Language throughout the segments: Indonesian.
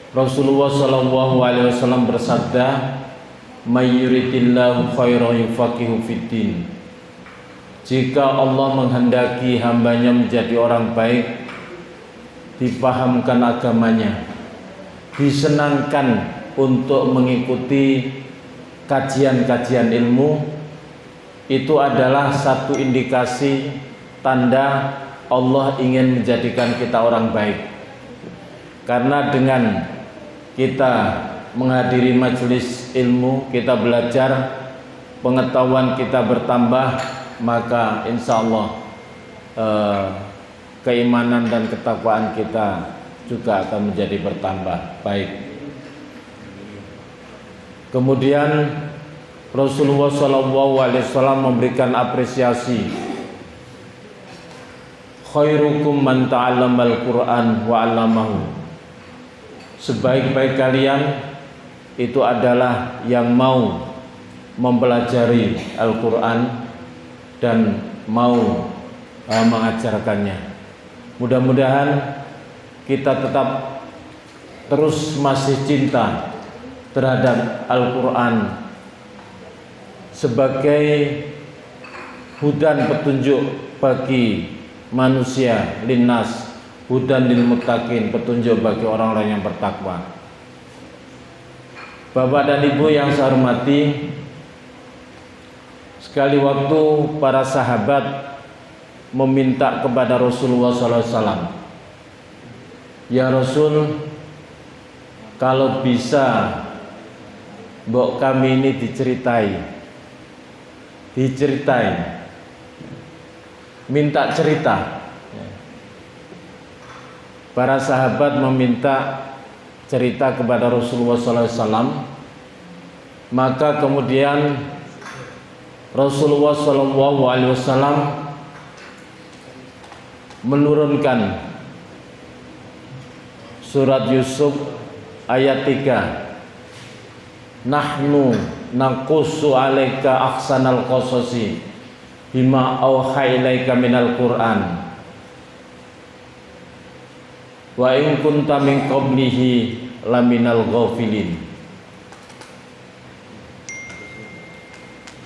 Rasulullah Shallallahu Alaihi Wasallam bersabda, "May yuridillahu khairan yufaqihu fiddin." Jika Allah menghendaki hambanya menjadi orang baik, dipahamkan agamanya, disenangkan untuk mengikuti kajian-kajian ilmu, itu adalah satu indikasi tanda Allah ingin menjadikan kita orang baik. Karena dengan kita menghadiri majelis ilmu, kita belajar, pengetahuan kita bertambah, maka insya Allah keimanan dan ketakwaan kita juga akan menjadi bertambah baik. Kemudian Rasulullah SAW memberikan apresiasi, khairukum man ta'allamal Qur'an wa 'allamahu. Sebaik-baik kalian itu adalah yang mau mempelajari Al-Quran dan mau mengajarkannya. Mudah-mudahan kita tetap terus masih cinta terhadap Al-Quran sebagai hudan petunjuk bagi manusia, linnas, hudan lil muttaqin, petunjuk bagi orang-orang yang bertakwa. Bapak dan Ibu yang saya hormati, sekali waktu para sahabat meminta kepada Rasulullah SAW, "Ya Rasul, kalau bisa mbok kami ini diceritai, minta cerita." Para sahabat meminta cerita kepada Rasulullah SAW, maka kemudian Rasulullah SAW menurunkan surat Yusuf ayat 3, "Nahnu naqussu 'alaika ahsanal qasasi bima auha ilaika minal Qur'an wa in kunta min qablihi laminal ghafilin."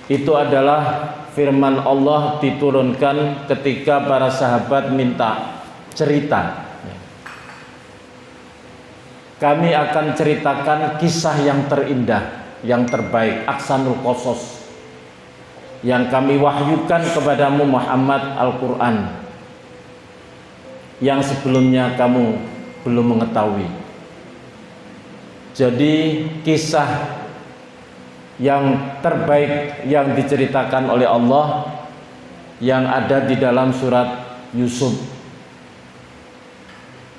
Itu adalah firman Allah diturunkan ketika para sahabat minta cerita. Kami akan ceritakan kisah yang terindah, yang terbaik, ahsanul qasas, yang kami wahyukan kepadamu Muhammad, Al-Quran, yang sebelumnya kamu belum mengetahui. Jadi kisah yang terbaik yang diceritakan oleh Allah yang ada di dalam surat Yusuf.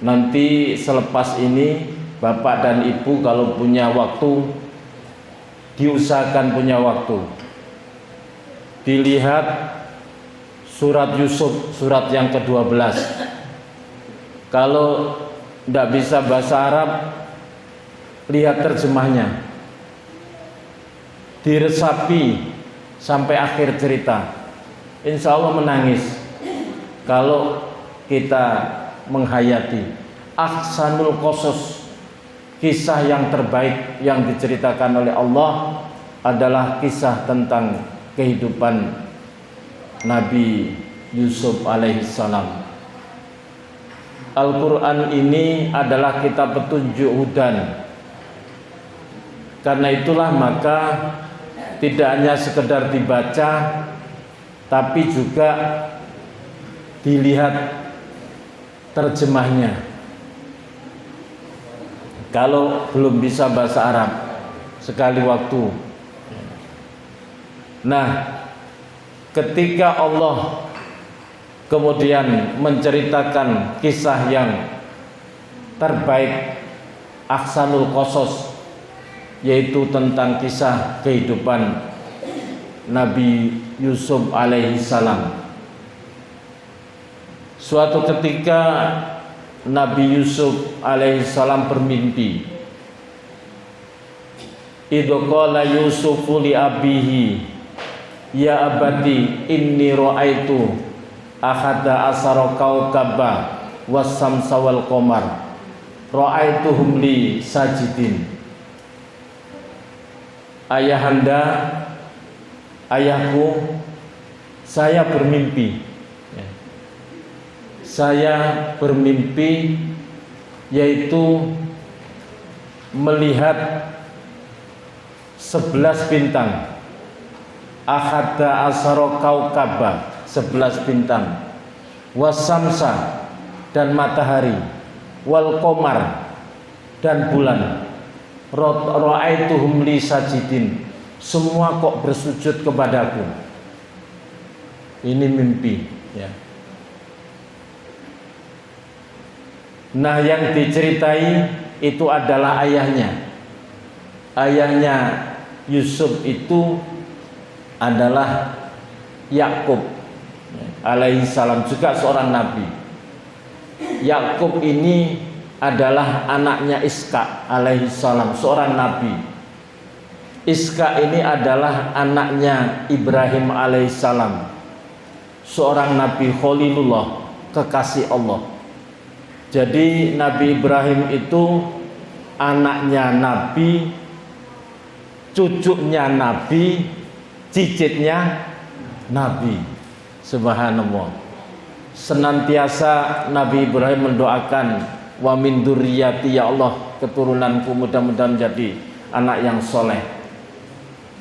Nanti selepas ini Bapak dan Ibu kalau punya waktu, diusahakan punya waktu, dilihat surat Yusuf, surat yang ke-12. Kalau tidak bisa bahasa Arab, lihat terjemahnya, diresapi sampai akhir cerita. Insya Allah menangis kalau kita menghayati ahsanul qasas, kisah yang terbaik yang diceritakan oleh Allah adalah kisah tentang kehidupan Nabi Yusuf alaihissalam. Al-Quran ini adalah kitab petunjuk hudan. Karena itulah maka tidak hanya sekedar dibaca, tapi juga dilihat terjemahnya. Kalau belum bisa bahasa Arab, sekali waktu. Nah, ketika Allah kemudian menceritakan kisah yang terbaik, ahsanul qasas, yaitu tentang kisah kehidupan Nabi Yusuf alaihissalam. Suatu ketika Nabi Yusuf alaihissalam bermimpi. Idza qala Yusufu li abihi, ya abati inni ra'aitu ahada asara kaukaba was-samsa wal qamar ra'aituhum li sajidin. Ayahanda, ayahku, saya bermimpi. Saya bermimpi yaitu melihat 11 bintang. Ahada asaro kaukaba, 11 bintang. Wasamsa, dan matahari. Wal qamar, dan bulan. Ra'aituhum li sajidin. Semua kok bersujud kepadaku. Ini mimpi, ya. Nah, yang diceritai itu adalah ayahnya. Ayahnya Yusuf itu adalah Yakub alaihi salam, juga seorang nabi. Yakub ini adalah anaknya Iska alaihi salam, seorang nabi. Iska ini adalah anaknya Ibrahim alaihi salam, seorang nabi Khalilullah, kekasih Allah. Jadi Nabi Ibrahim itu anaknya nabi, cucunya nabi, cicitnya nabi. Subhanallah. Senantiasa Nabi Ibrahim mendoakan, wa min dzurriyyati, ya Allah, keturunanku mudah-mudahan menjadi anak yang soleh.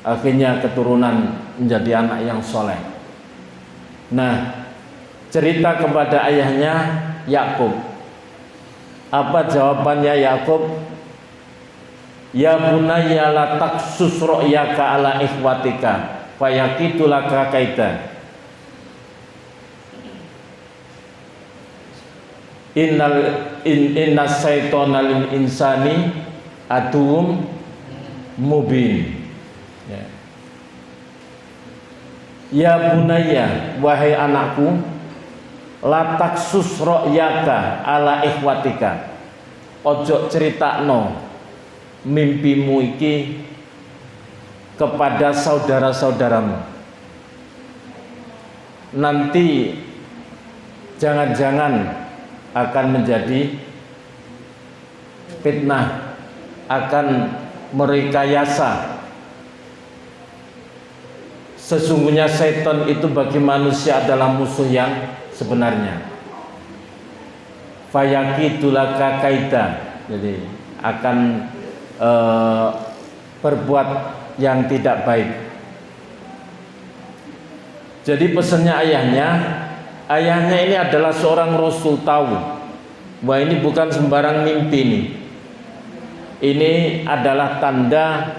Akhirnya keturunan menjadi anak yang soleh. Nah, cerita kepada ayahnya Yakub. Apa jawabannya Yakub? Ya bunayya la taqsus ru'yaka ala ikhwatika fayakitu laka kaita. Inna syaitana lil insani aduwwum mubin. Ya bunayya, wahai anakku, la taqsus ru'yaka ala ikhwatika. Ojo critakno mimpimu iki kepada saudara-saudaramu. Nanti jangan-jangan akan menjadi fitnah, akan merekayasa. Sesungguhnya setan itu bagi manusia adalah musuh yang sebenarnya. Fayakitulaka kaita, jadi akan berbuat yang tidak baik. Jadi pesannya ayahnya ini adalah seorang rasul, tahu bahwa ini bukan sembarang mimpi nih. Ini adalah tanda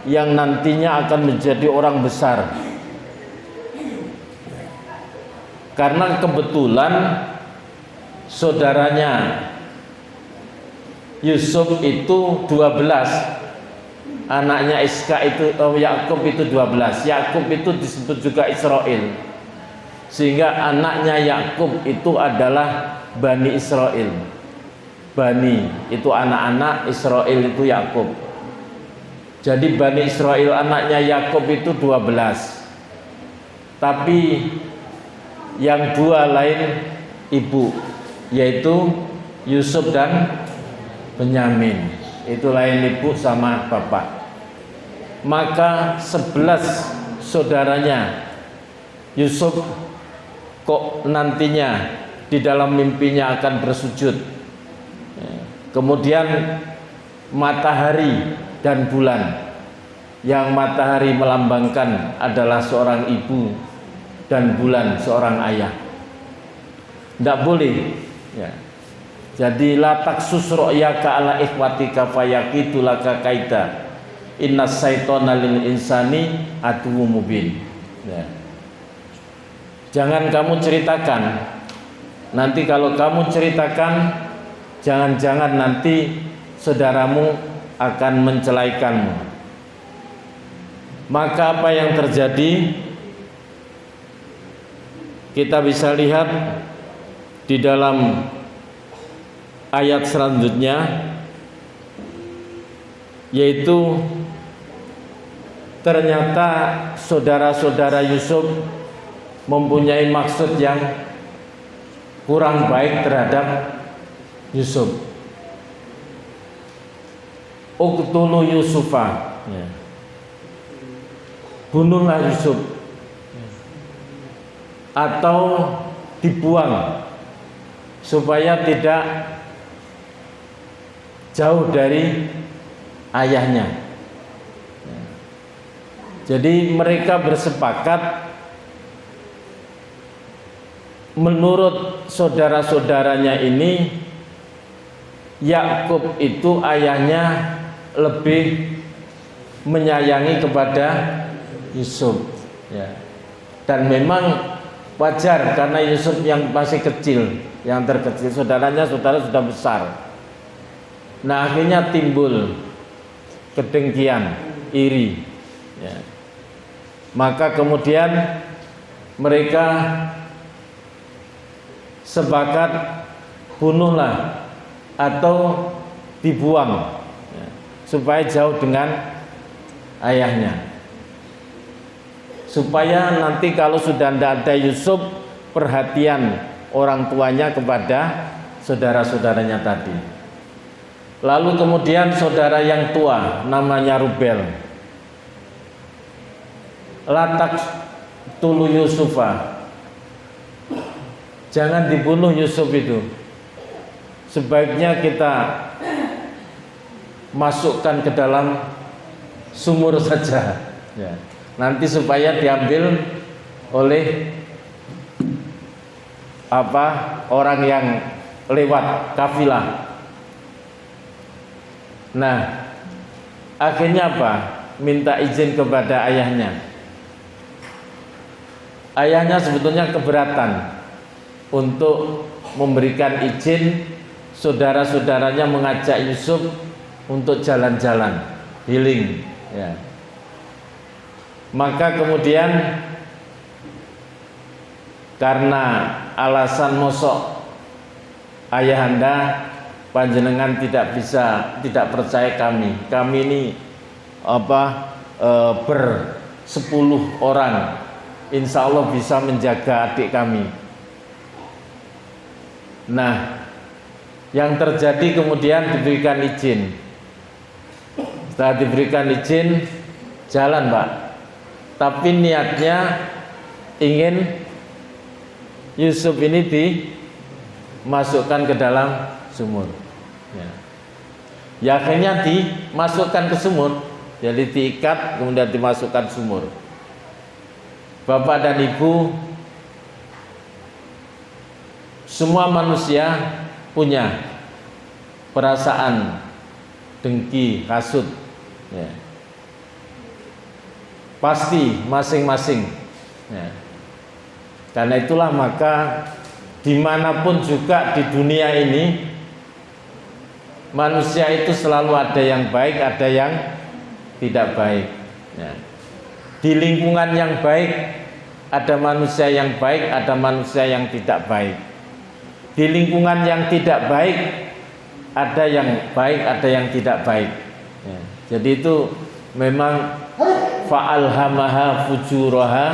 yang nantinya akan menjadi orang besar. Karena kebetulan saudaranya Yusuf itu 12, anaknya Iska itu Yakub itu 12. Yakub itu disebut juga Israel, sehingga anaknya Yakub itu adalah Bani Israel. Bani itu anak-anak, Israel itu Yakub. Jadi Bani Israel anaknya Yakub itu 12. Tapi yang dua lain ibu, yaitu Yusuf dan Benyamin. Itu lain ibu sama bapak. Maka 11 saudaranya Yusuf kok nantinya di dalam mimpinya akan bersujud. Kemudian matahari dan bulan, yang matahari melambangkan adalah seorang ibu dan bulan seorang ayah. Tidak boleh, ya. Jadi la taqsus ru'yaka ala ikhwatika fayakitu laka kaita. Inna syaitana lil insani aduwwum mubin. Ya. Jangan kamu ceritakan. Nanti kalau kamu ceritakan, jangan-jangan nanti saudaramu akan mencelaikanmu. Maka apa yang terjadi? Kita bisa lihat di dalam ayat selanjutnya, yaitu ternyata saudara-saudara Yusuf mempunyai maksud yang kurang baik terhadap Yusuf. uqtulu Yusufa, ya. Bunuhlah Yusuf, atau dibuang supaya tidak jauh dari ayahnya. Jadi mereka bersepakat, menurut saudara-saudaranya ini, Yakub itu ayahnya lebih menyayangi kepada Yusuf, ya. Dan memang wajar karena Yusuf yang masih kecil, yang terkecil, saudaranya saudara sudah besar. Nah, akhirnya timbul kedengkian, iri, ya. Maka kemudian mereka sepakat bunuhlah atau dibuang, ya, supaya jauh dengan ayahnya, supaya nanti kalau sudah tidak ada Yusuf, perhatian orang tuanya kepada saudara-saudaranya tadi. Lalu kemudian saudara yang tua namanya Rubel, latak tulu Yusufa, jangan dibunuh Yusuf itu, sebaiknya kita masukkan ke dalam sumur saja, ya. Nanti supaya diambil oleh orang yang lewat kafilah. Nah, akhirnya minta izin kepada ayahnya. Ayahnya sebetulnya keberatan untuk memberikan izin saudara-saudaranya mengajak Yusuf untuk jalan-jalan, healing, ya. Maka kemudian karena alasan mosok ayahanda panjenengan tidak percaya kami ini ber-10 orang, insya Allah bisa menjaga adik kami. Nah, yang terjadi kemudian diberikan izin. Setelah diberikan izin, jalan Pak. Tapi niatnya ingin Yusuf ini dimasukkan ke dalam sumur, ya. Akhirnya dimasukkan ke sumur, jadi diikat kemudian dimasukkan sumur. Bapak dan Ibu, semua manusia punya perasaan dengki, hasud, ya. Pasti masing-masing, ya. Karena itulah maka dimanapun juga di dunia ini, manusia itu selalu ada yang baik, ada yang tidak baik, ya. Di lingkungan yang baik ada manusia yang baik, ada manusia yang tidak baik. Di lingkungan yang tidak baik ada yang baik, ada yang tidak baik, ya. Jadi itu memang fa'alhamaha fujuraha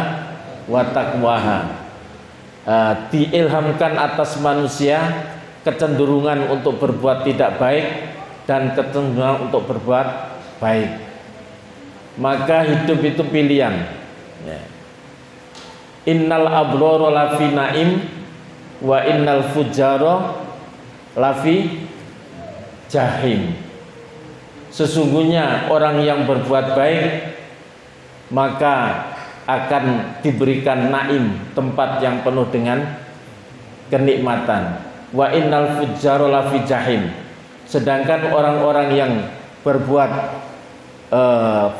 wa taqwaha, diilhamkan atas manusia kecenderungan untuk berbuat tidak baik dan kecenderungan untuk berbuat baik. Maka hidup itu pilihan, ya. Innal abrara lafi naim wa innal fujara lafi jahim. Sesungguhnya orang yang berbuat baik maka akan diberikan naim, tempat yang penuh dengan kenikmatan. Wa innal fujjara lafi jahim. Sedangkan orang-orang yang berbuat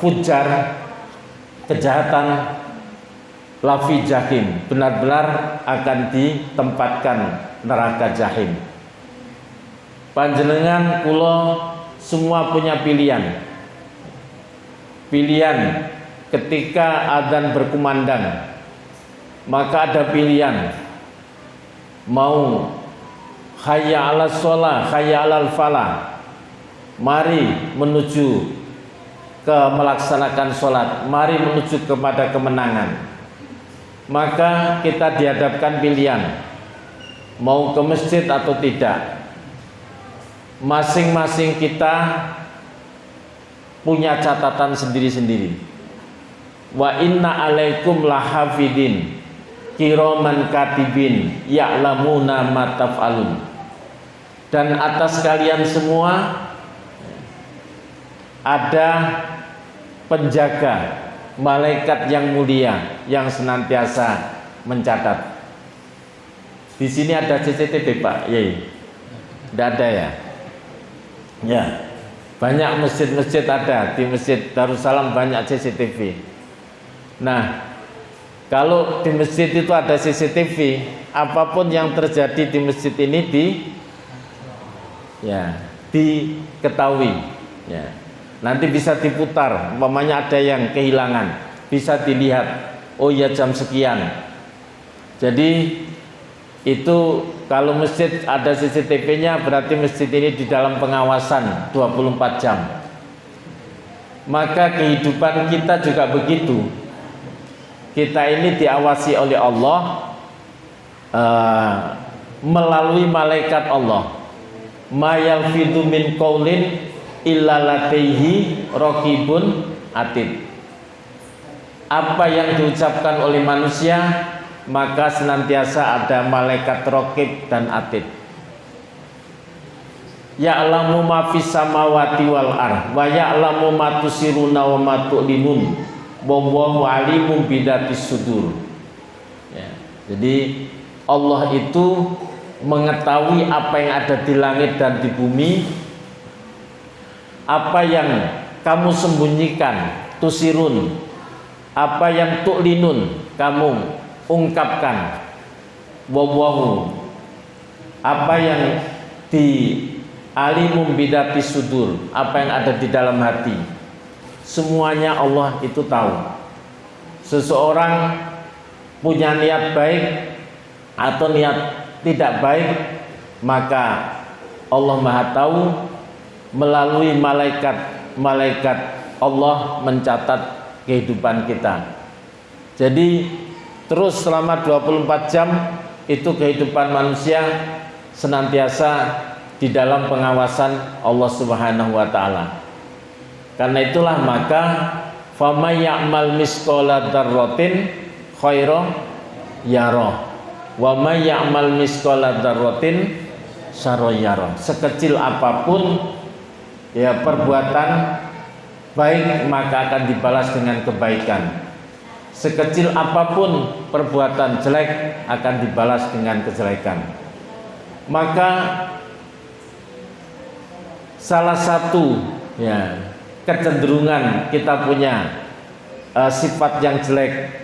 fujar, kejahatan, lafi jahim, benar-benar akan ditempatkan neraka jahim. Panjenengan kula semua punya pilihan. Pilihan ketika adzan berkumandang, maka ada pilihan mau hayya 'alas shalah, hayya 'alal falah, mari menuju ke melaksanakan sholat, mari menuju kepada kemenangan. Maka kita dihadapkan pilihan mau ke masjid atau tidak. Masing-masing kita punya catatan sendiri-sendiri. Wa inna alaikum lahafidin kiraman katibin ya'lamuna ma taf'alun. Dan atas kalian semua ada penjaga, malaikat yang mulia yang senantiasa mencatat. Di sini ada CCTV Pak Yai? Tidak ada ya? Ya, banyak masjid-masjid ada. Di Masjid Darussalam banyak CCTV. Nah, kalau di masjid itu ada CCTV, apapun yang terjadi di masjid ini diketahui. Ya. Nanti bisa diputar, umpamanya ada yang kehilangan, bisa dilihat. Oh ya, jam sekian. Jadi itu kalau masjid ada CCTV-nya berarti masjid ini di dalam pengawasan 24 jam. Maka kehidupan kita juga begitu. Kita ini diawasi oleh Allah melalui malaikat Allah. Ma yalfidu min qaulin illa ladaihi raqibun atid. Apa yang diucapkan oleh manusia maka senantiasa ada malaikat raqib dan atid. Ya'lamu ma fis samawati wal ardh wa ya'lamu ma tusiruna wa ma tu'linun wa huwa alimun bidatis sudur. Ya, jadi Allah itu mengetahui apa yang ada di langit dan di bumi, apa yang kamu sembunyikan, tusirun, apa yang tu'linun, kamu ungkapkan, wawahu, apa yang di alimum bidatis sudur, apa yang ada di dalam hati, semuanya Allah itu tahu. Seseorang punya niat baik atau niat tidak baik, maka Allah Maha tahu. Melalui malaikat Allah mencatat kehidupan kita. Jadi terus selama 24 jam itu kehidupan manusia senantiasa di dalam pengawasan Allah Subhanahu wa taala. Karena itulah maka famay ya'mal misqala dzarratin khairan yara wa may ya'mal misqala dzarratin syarran yara. Sekecil apapun ya perbuatan baik maka akan dibalas dengan kebaikan. Sekecil apapun perbuatan jelek akan dibalas dengan kejelekan. Maka salah satu ya kecenderungan kita punya sifat yang jelek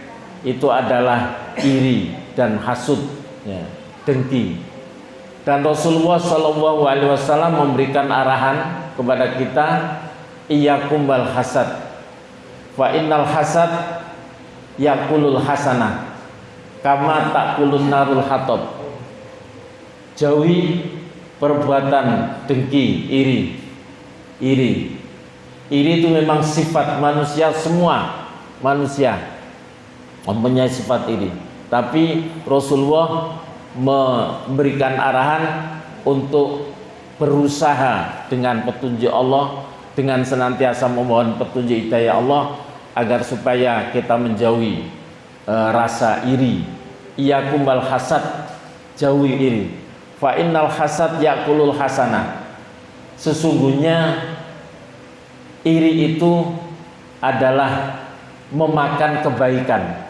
itu adalah iri dan hasud, ya, dengki. Dan Rasulullah Shallallahu Alaihi Wasallam memberikan arahan kepada kita, iyyakum wal hasad, fa innal hasad yakulul hasanah, kama takulun narul hatab. Jauhi perbuatan dengki, iri itu memang sifat manusia, semua manusia mempunyai sifat iri. Tapi Rasulullah memberikan arahan untuk berusaha dengan petunjuk Allah, dengan senantiasa memohon petunjuk hidayah Allah agar supaya kita menjauhi rasa iri. Iyyakum wal hasad, jauhi iri. Fa innal hasad yakulul hasanah. Sesungguhnya iri itu adalah memakan kebaikan.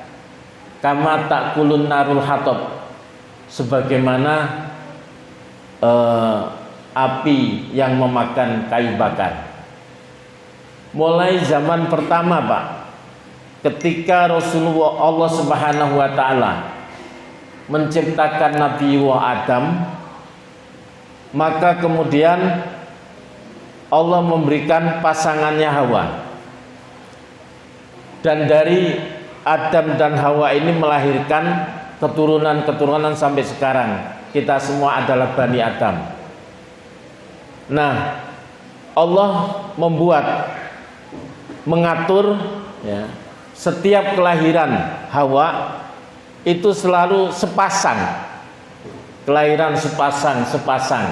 Kama takulun narul hatab, sebagaimana api yang memakan kayu bakar. Mulai zaman pertama Pak, ketika Rasulullah Allah Subhanahu wa taala menciptakan Nabi Adam, maka kemudian Allah memberikan pasangannya Hawa. Dan dari Adam dan Hawa ini melahirkan keturunan-keturunan sampai sekarang. Kita semua adalah Bani Adam. Nah, Allah mengatur ya, setiap kelahiran Hawa itu selalu sepasang. Kelahiran sepasang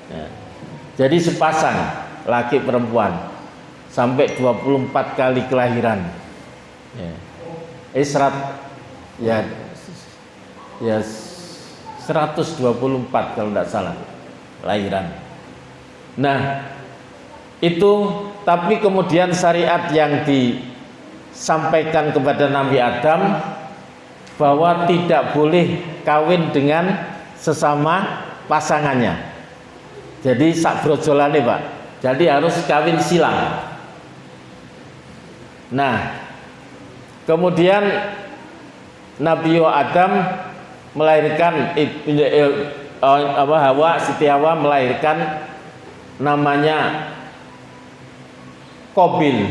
ya. Jadi sepasang laki perempuan. sampai 24 kali kelahiran. Ya. Ya 124 kalau tidak salah lahiran. Nah, itu tapi kemudian syariat yang disampaikan kepada Nabi Adam bahwa tidak boleh kawin dengan sesama pasangannya. Jadi sak brojolane, Pak. Jadi harus kawin silang. Nah, kemudian Nabi Adam melahirkan Hawa, Siti Hawa melahirkan namanya Qabil,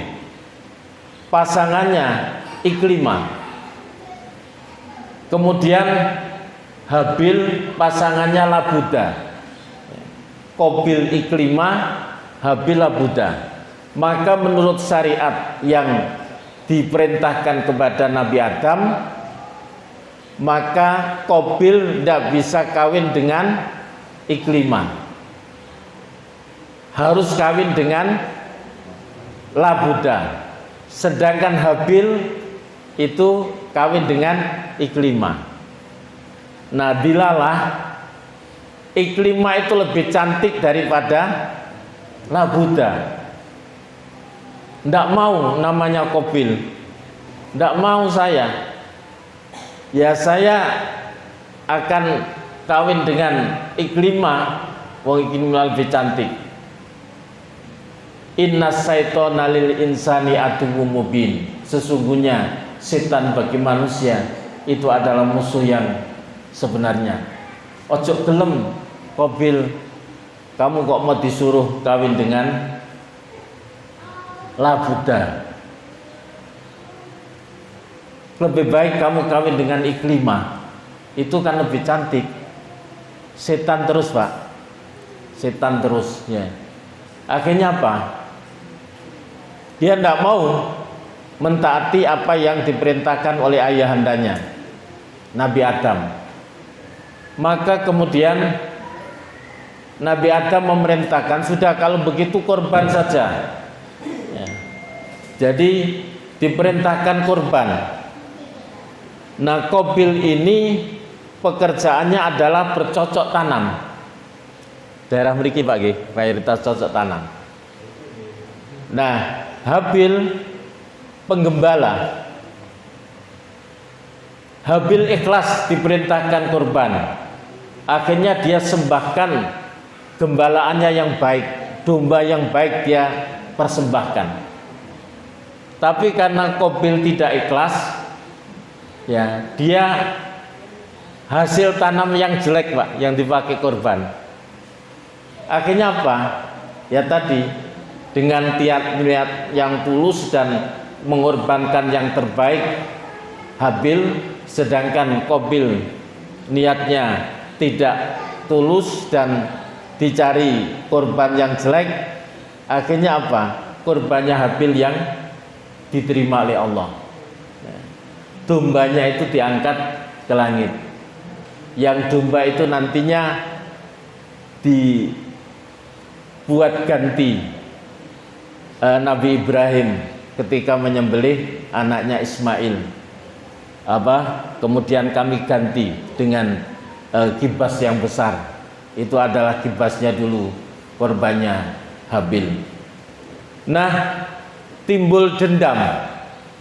pasangannya Iklimah. Kemudian Habil pasangannya Labuda. Qabil Iklimah, Habil Labuda. Maka menurut syariat yang diperintahkan kepada Nabi Adam, maka Qabil tidak bisa kawin dengan Iklimah, harus kawin dengan Labuda. Sedangkan Habil itu kawin dengan Iklimah. Nah, dilalah Iklimah itu lebih cantik daripada Labuda. Tidak mau namanya Qabil, tidak mau saya. Ya saya akan kawin dengan Iklimah, wong Iklimah lebih cantik. Inna syaitona lil insani aduwwum mubin. Sesungguhnya setan bagi manusia itu adalah musuh yang sebenarnya. Ojo gelem Qabil, kamu kok mau disuruh kawin dengan Labuda. Lebih baik kamu kawin dengan Iklimah, itu kan lebih cantik. Setan terus, Pak, setan terus ya. Akhirnya apa? Dia tidak mau mentaati apa yang diperintahkan oleh ayahandanya Nabi Adam. Maka kemudian Nabi Adam memerintahkan, sudah kalau begitu korban saja ya. Jadi diperintahkan korban. Nah, Qabil ini pekerjaannya adalah bercocok tanam. Daerah mriki Pak nggih, mayoritas cocok tanam. Nah, Habil penggembala. Habil ikhlas diperintahkan korban. Akhirnya dia sembahkan gembalaannya yang baik, domba yang baik dia persembahkan. Tapi karena Qabil tidak ikhlas, ya, dia hasil tanam yang jelek, Pak, yang dipakai korban. Akhirnya apa? Ya tadi, dengan niat yang tulus dan mengorbankan yang terbaik Habil, sedangkan Qabil niatnya tidak tulus dan dicari korban yang jelek. Akhirnya apa? Korbannya Habil yang diterima oleh Allah. Dombanya itu diangkat ke langit. Yang domba itu nantinya dibuat ganti Nabi Ibrahim ketika menyembelih anaknya Ismail. Kemudian kami ganti dengan kibas yang besar. Itu adalah kibasnya dulu, korbannya Habil. Nah, timbul dendam,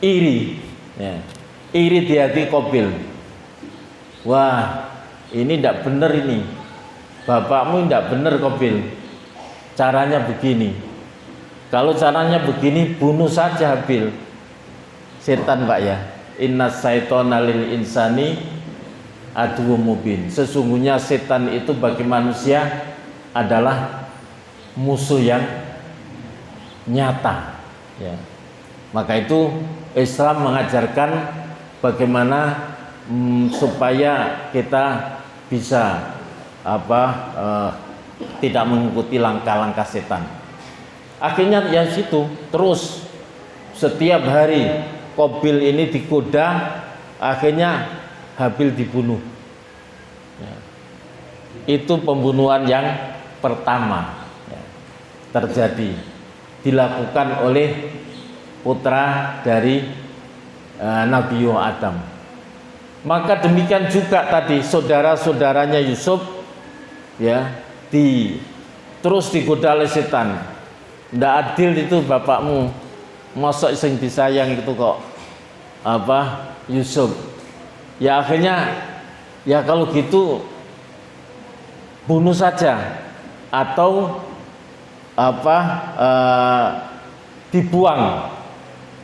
iri ya. Iri di hati Qabil. Wah, ini tidak benar ini. Bapakmu tidak benar Qabil. Caranya begini. Kalau caranya begini, bunuh saja Habil. Setan, Pak ya. Inna syaitona lil insani aduwwum mubin. Sesungguhnya setan itu bagi manusia adalah musuh yang nyata ya. Maka itu Islam mengajarkan bagaimana supaya kita bisa tidak mengikuti langkah-langkah setan. Akhirnya ya situ terus setiap hari Qabil ini digoda, akhirnya Habil dibunuh ya. Itu pembunuhan yang pertama ya, terjadi. dilakukan oleh putra dari Nabi Adam. Maka demikian juga tadi saudara-saudaranya Yusuf ya terus digoda oleh setan. Ndak adil itu bapakmu, mosok sing disayang itu kok Yusuf. Ya akhirnya ya kalau gitu bunuh saja atau dibuang,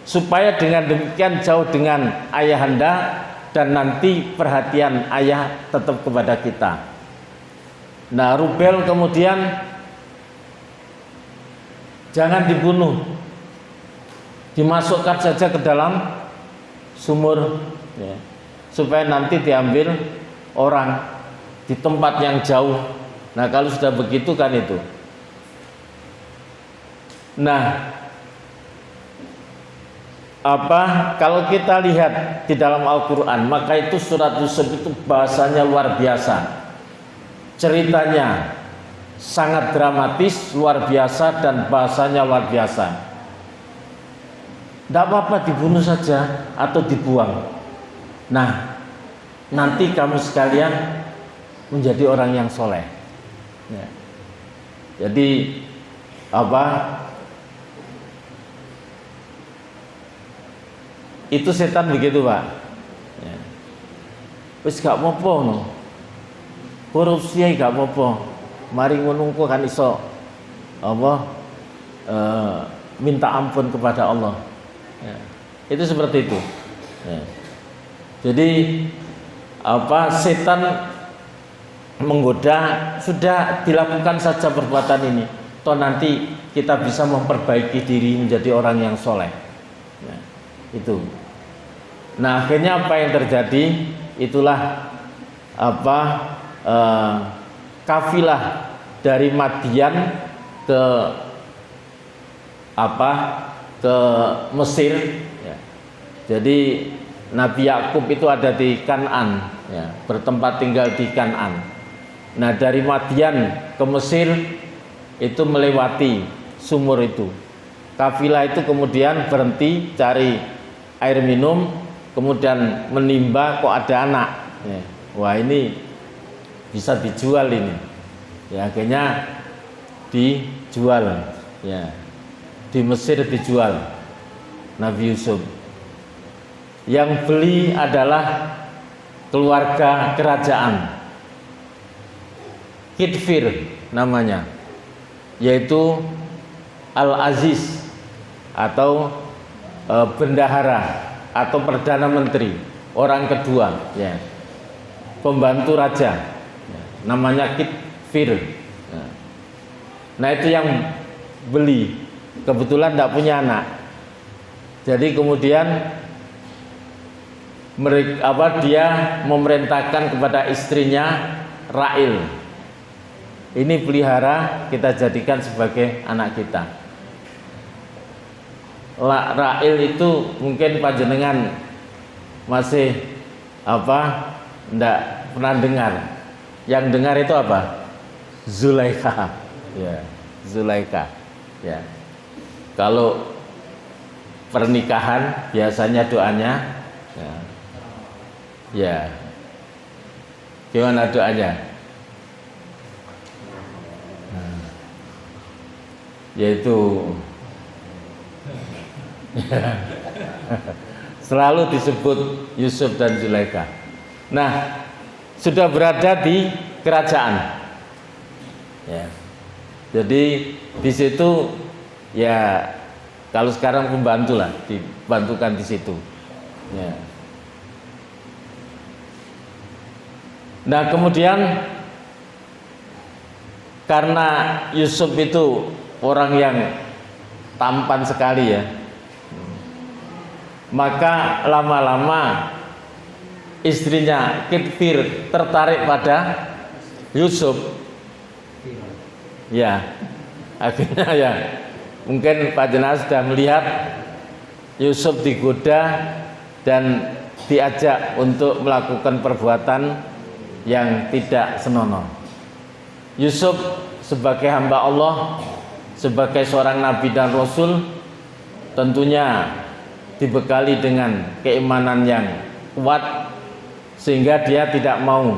supaya dengan demikian jauh dengan ayahanda dan nanti perhatian ayah tetap kepada kita. Nah, Rubel kemudian jangan dibunuh, dimasukkan saja ke dalam sumur ya, supaya nanti diambil orang di tempat yang jauh. Nah, kalau sudah begitu kan itu. Nah, kalau kita lihat di dalam Al-Quran, maka itu surat Yusuf itu bahasanya luar biasa, ceritanya sangat dramatis, luar biasa, dan bahasanya luar biasa. Tidak apa-apa dibunuh saja atau dibuang. Nah, nanti kamu sekalian menjadi orang yang soleh ya. Jadi itu setan begitu Pak ya. Wis gak apa-apa no. Korupsi gak apa-apa, mari ngono kan iso minta ampun kepada Allah ya. Itu seperti itu ya. Jadi setan menggoda, sudah dilakukan saja perbuatan ini, toh nanti kita bisa memperbaiki diri menjadi orang yang soleh ya. Itu. Nah, akhirnya apa yang terjadi? Itulah kafilah dari Madian ke ke Mesir ya. Jadi Nabi Yakub itu ada di Kan'an ya, bertempat tinggal di Kan'an. Nah, dari Madian ke Mesir itu melewati sumur itu. Kafilah itu kemudian berhenti cari air minum, kemudian menimba kok ada anak ya. Wah, ini bisa dijual ini ya, akhirnya dijual ya, di Mesir dijual Nabi Yusuf. Yang beli adalah keluarga kerajaan, Kitfir namanya, yaitu Al-Aziz atau bendahara atau perdana menteri, orang kedua ya, pembantu raja ya, namanya Kitfir ya. Nah, itu yang beli, kebetulan tidak punya anak, jadi kemudian dia memerintahkan kepada istrinya Ra'il, ini pelihara, kita jadikan sebagai anak kita. Ra'il itu mungkin panjenengan masih ndak pernah dengar. Yang dengar itu apa? Zulaikha ya, Zulaikha ya. Kalau pernikahan biasanya doanya ya, gimana doanya? Yaitu selalu disebut Yusuf dan Zulaikha. Nah, sudah berada di kerajaan ya. Jadi di situ ya, kalau sekarang pembantu lah, dibantukan di situ ya. Nah, kemudian karena Yusuf itu orang yang tampan sekali ya, maka lama-lama istrinya Kitfir tertarik pada Yusuf ya. Akhirnya ya, mungkin Pak Jenazah sudah melihat Yusuf digoda dan diajak untuk melakukan perbuatan yang tidak senonoh. Yusuf sebagai hamba Allah sebagai seorang nabi dan rasul tentunya dibekali dengan keimanan yang kuat sehingga dia tidak mau,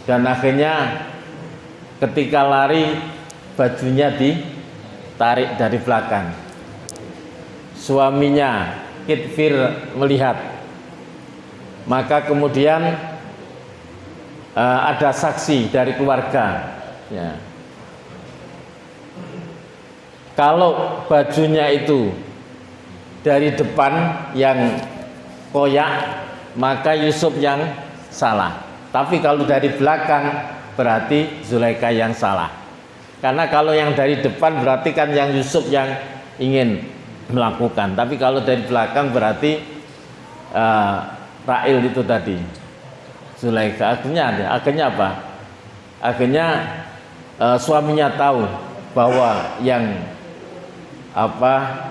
dan akhirnya ketika lari bajunya ditarik dari belakang. Suaminya Kitfir melihat, maka kemudian ada saksi dari keluarga ya. Kalau bajunya itu dari depan yang koyak, maka Yusuf yang salah. Tapi kalau dari belakang berarti Zulaikha yang salah. Karena kalau yang dari depan berarti kan yang Yusuf yang ingin melakukan. Tapi kalau dari belakang berarti Ra'il itu tadi, Zulaikha. Akhirnya apa? Akhirnya suaminya tahu bahwa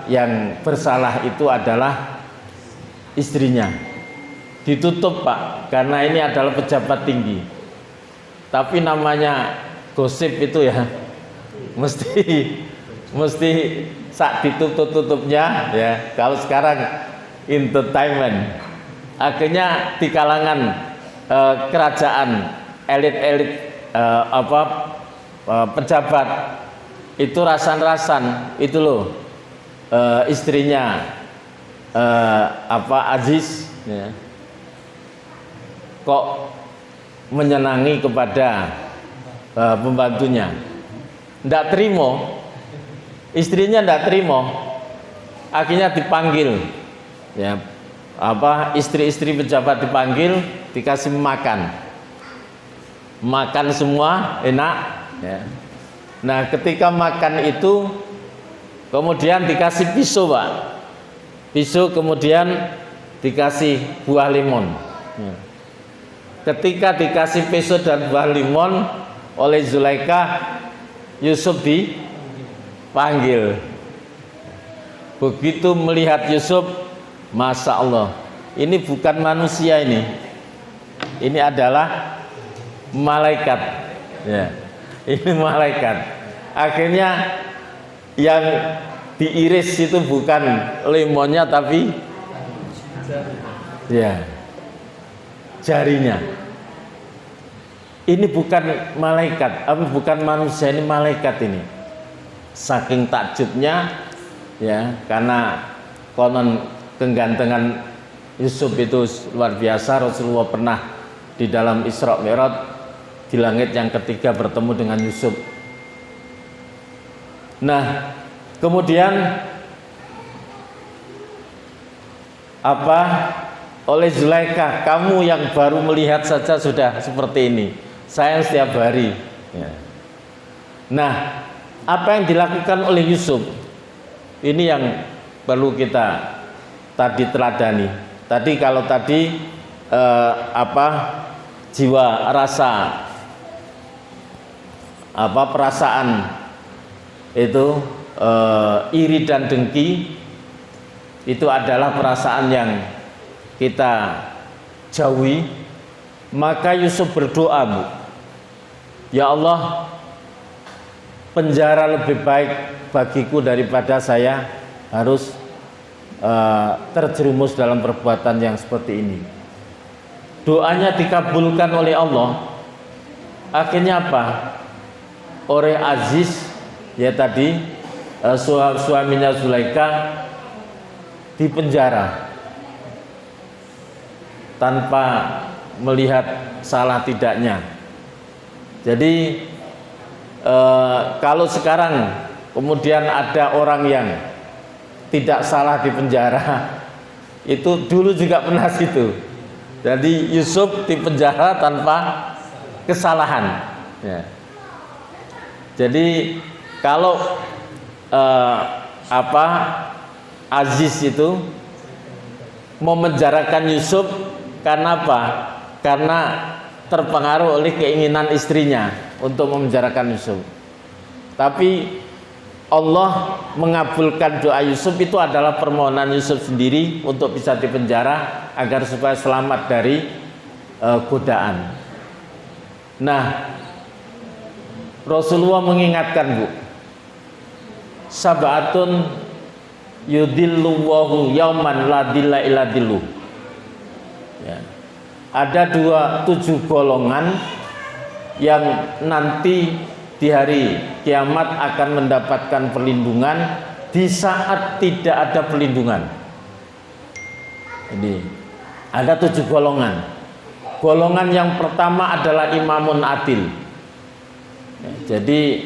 yang bersalah itu adalah istrinya. Ditutup, Pak, karena ini adalah pejabat tinggi. Tapi namanya gosip itu ya mesti sak ditutup-tutupnya ya. Kalau sekarang entertainment, akhirnya di kalangan kerajaan, elit-elit pejabat itu rasan-rasan itu loh, istrinya Aziz ya, kok menyenangi kepada pembantunya. Tidak terima, istrinya tidak terima, akhirnya dipanggil ya, istri-istri pejabat dipanggil, dikasih makan semua enak ya. Nah ketika makan itu kemudian dikasih pisau, Pak, pisau, kemudian dikasih buah limon ya. Ketika dikasih pisau dan buah limon oleh Zulaikha, Yusuf dipanggil. Begitu melihat Yusuf, Masya Allah, ini bukan manusia, ini adalah malaikat ya. Ini malaikat. Akhirnya yang diiris itu bukan limonnya tapi ya jarinya. Ini bukan malaikat, bukan manusia, ini malaikat ini. Saking takjubnya ya, karena konon kegantengan Yusuf itu luar biasa. Rasulullah pernah di dalam Isra Mi'raj di langit yang ketiga bertemu dengan Yusuf. Nah, kemudian oleh Zulaikha, kamu yang baru melihat saja sudah seperti ini, saya setiap hari ya. Nah, apa yang dilakukan oleh Yusuf ini yang perlu kita tadi teladani. Tadi kalau tadi jiwa rasa perasaan itu iri dan dengki itu adalah perasaan yang kita jauhi. Maka Yusuf berdoa, Bu, ya Allah, penjara lebih baik bagiku daripada saya harus terjerumus dalam perbuatan yang seperti ini. Doanya dikabulkan oleh Allah. Akhirnya apa? Oleh Aziz ya tadi, suaminya Zulaikha dipenjara tanpa melihat salah tidaknya. Jadi kalau sekarang kemudian ada orang yang tidak salah dipenjara, itu dulu juga pernah situ. Jadi Yusuf dipenjara tanpa kesalahan ya. Jadi kalau Aziz itu memenjarakan Yusuf karena apa? Karena terpengaruh oleh keinginan istrinya untuk memenjarakan Yusuf. Tapi Allah mengabulkan doa Yusuf, itu adalah permohonan Yusuf sendiri untuk bisa dipenjara agar supaya selamat dari godaan. Nah, Rasulullah mengingatkan, Bu, sab'atun yudhilluhu yauman la dhilla illa dhilluh. Ya. Ada 7 golongan yang nanti di hari kiamat akan mendapatkan perlindungan di saat tidak ada perlindungan. Jadi ada 7 golongan. Golongan yang pertama adalah imamun adil. Ya, jadi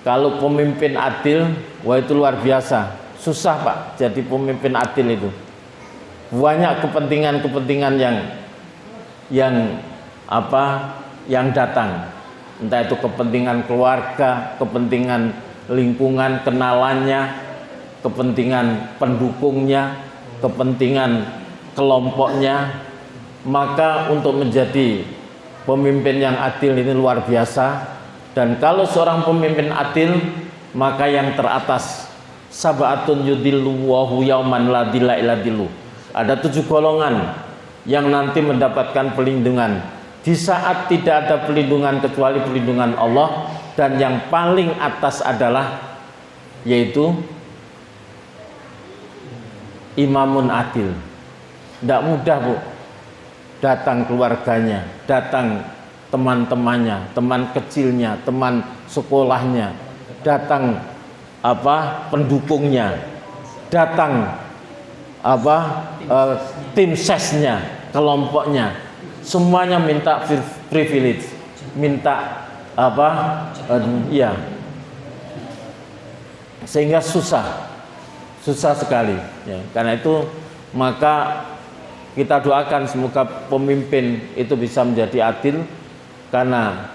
kalau pemimpin adil, wah itu luar biasa. Susah Pak jadi pemimpin adil itu. Banyak kepentingan-kepentingan yang datang. Entah itu kepentingan keluarga, kepentingan lingkungan, kenalannya, kepentingan pendukungnya, kepentingan kelompoknya. Maka untuk menjadi pemimpin yang adil ini luar biasa. Dan kalau seorang pemimpin adil, maka yang teratas sab'atun yudhilluhu yauman la dhilla illa dhilluh. Ada 7 golongan yang nanti mendapatkan perlindungan di saat tidak ada perlindungan kecuali perlindungan Allah. Dan yang paling atas adalah yaitu imamun adil. Tidak mudah Bu, datang keluarganya, datang teman-temannya, teman kecilnya, teman sekolahnya, datang pendukungnya, datang tim sesnya, kelompoknya, semuanya minta privilege, minta sehingga susah sekali ya. Karena itu maka kita doakan semoga pemimpin itu bisa menjadi adil, karena